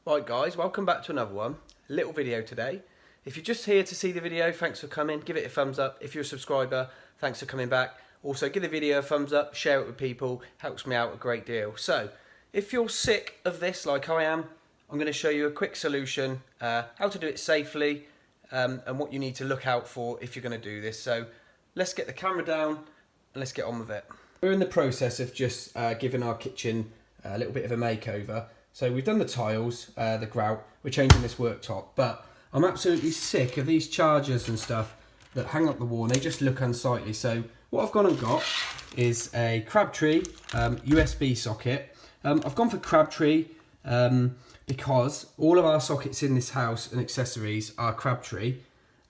Right guys, welcome back to another one. A little video today. If you're just here to see the video, thanks for coming. Give it a thumbs up. If you're a subscriber, thanks for coming back. Also give the video a thumbs up, share it with people, helps me out a great deal. So, if you're sick of this like I am, I'm going to show you a quick solution, how to do it safely, and what you need to look out for if you're going to do this. So, let's get the camera down and let's get on with it. We're in the process of just giving our kitchen a little bit of a makeover. So we've done the tiles, the grout, we're changing this worktop, but I'm absolutely sick of these chargers and stuff that hang up the wall and they just look unsightly. So what I've gone and got is a Crabtree USB socket. I've gone for Crabtree because all of our sockets in this house and accessories are Crabtree.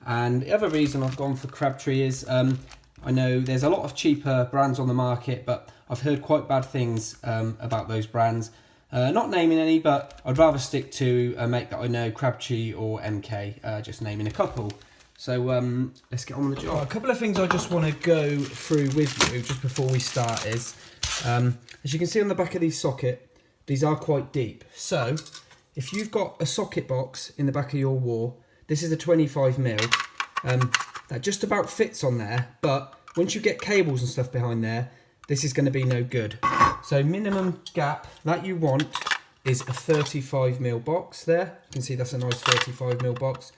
And the other reason I've gone for Crabtree is I know there's a lot of cheaper brands on the market, but I've heard quite bad things about those brands. Not naming any, but I'd rather stick to a make that I know, Crabtree or MK, just naming a couple. So let's get on with the job. A couple of things I just want to go through with you just before we start is, as you can see on the back of these socket, these are quite deep. So if you've got a socket box in the back of your wall, this is a 25mm, that just about fits on there, but once you get cables and stuff behind there, this is going to be no good. So minimum gap that you want is a 35mm box there. You can see that's a nice 35mm box.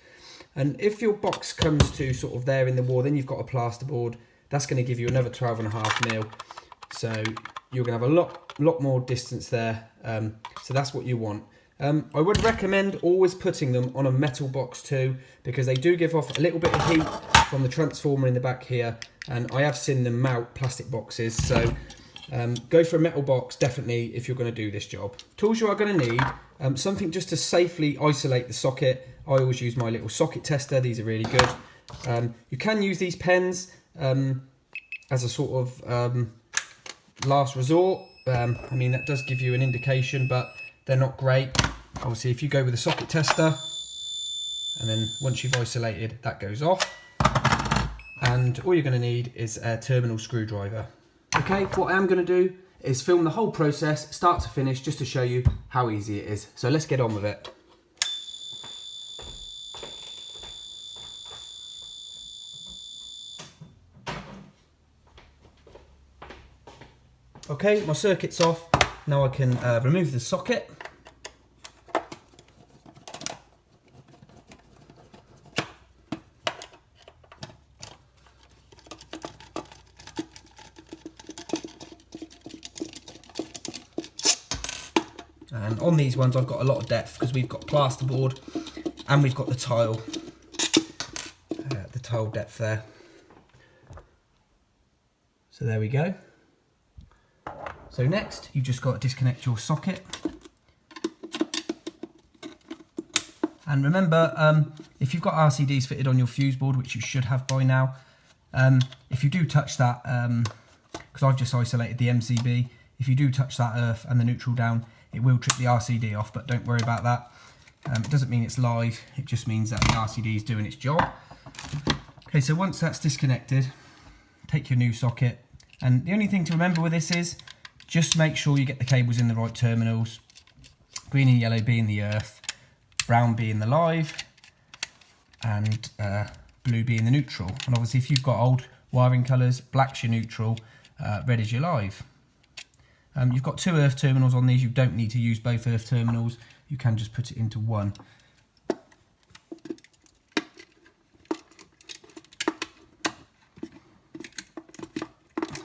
And if your box comes to sort of there in the wall, then you've got a plasterboard. That's going to give you another 12.5mm. So you're going to have a lot more distance there. So that's what you want. I would recommend always putting them on a metal box too, because they do give off a little bit of heat from the transformer in the back here, and I have seen them mount plastic boxes. So go for a metal box definitely if you're going to do this job. Tools you are going to need, something just to safely isolate the socket. I always use my little socket tester. These are really good. You can use these pens as a sort of last resort. I mean, that does give you an indication, but they're not great. Obviously, if you go with a socket tester, and then once you've isolated, that goes off. And all you're going to need is a terminal screwdriver. Okay, what I am going to do is film the whole process, start to finish, just to show you how easy it is. So let's get on with it. Okay, my circuit's off. Now I can remove the socket. And on these ones I've got a lot of depth because we've got plasterboard and we've got the tile depth there. So there we go. So next you've just got to disconnect your socket. And remember, if you've got RCDs fitted on your fuse board, which you should have by now, if you do touch that, because I've just isolated the MCB, if you do touch that earth and the neutral down, it will trip the RCD off, but don't worry about that. It doesn't mean it's live, it just means that the RCD is doing its job. Okay, so once that's disconnected, take your new socket, and the only thing to remember with this is, just make sure you get the cables in the right terminals. Green and yellow being the earth, brown being the live, and blue being the neutral. And obviously if you've got old wiring colours, black's your neutral, red is your live. You've got two earth terminals on these. You don't need to use both earth terminals. You can just put it into one.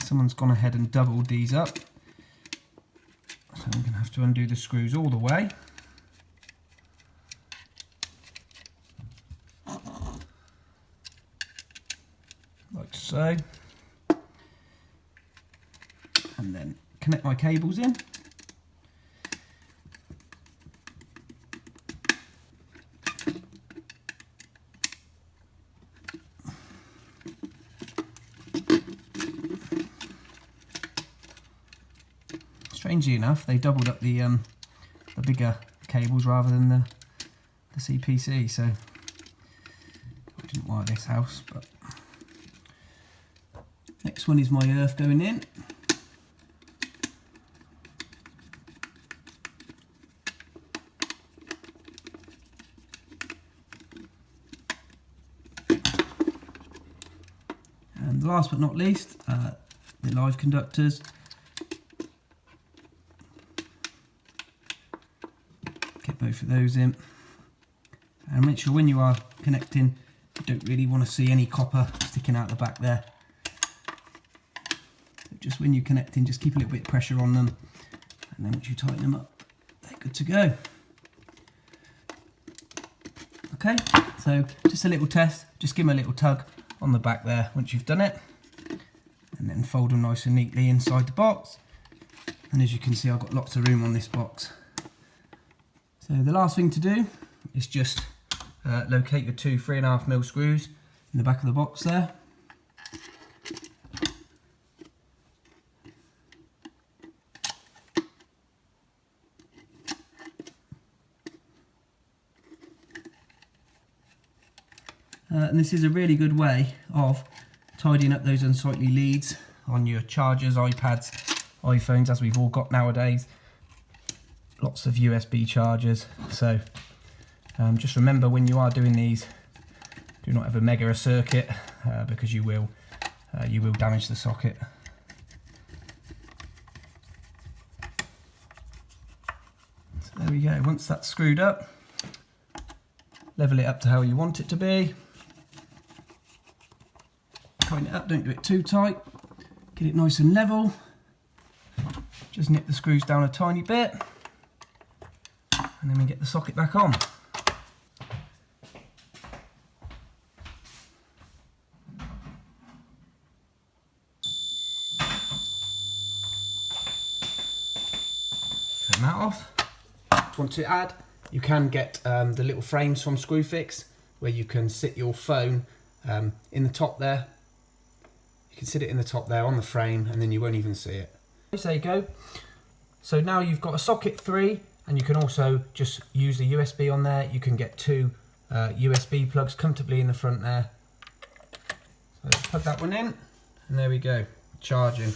Someone's gone ahead and doubled these up. So I'm going to have to undo the screws all the way. Like so. And then connect my cables in. Strangely enough, they doubled up the bigger cables rather than the CPC, so I didn't wire this house. But next one is my earth going in. last but not least, the live conductors. Get both of those in, and make sure when you are connecting, you don't really want to see any copper sticking out the back there. Just when you're connecting, just keep a little bit of pressure on them, and then once you tighten them up, they're good to go. Okay, so just a little test, just give them a little tug on the back there once you've done it, and then fold them nice and neatly inside the box. And as you can see, I've got lots of room on this box. So the last thing to do is just locate your two 3.5mm screws in the back of the box there. And this is a really good way of tidying up those unsightly leads on your chargers, iPads, iPhones, as we've all got nowadays. Lots of USB chargers. So just remember, when you are doing these, do not ever mega a circuit because you will damage the socket. So there we go. Once that's screwed up, level it up to how you want it to be. Tighten it up, don't do it too tight. Get it nice and level. Just nip the screws down a tiny bit, and then we get the socket back on. Turn that off. Just want to add, you can get the little frames from Screwfix where you can sit your phone in the top there. You can sit it in the top there on the frame, and then you won't even see it. There you go. So now you've got a socket 3, and you can also just use the USB on there. You can get two USB plugs comfortably in the front there. So let's plug that one in, and there we go, charging.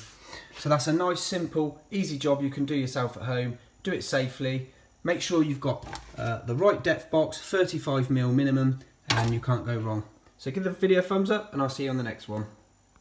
So that's a nice, simple, easy job you can do yourself at home. Do it safely. Make sure you've got the right depth box, 35mm minimum, and you can't go wrong. So give the video a thumbs up, and I'll see you on the next one.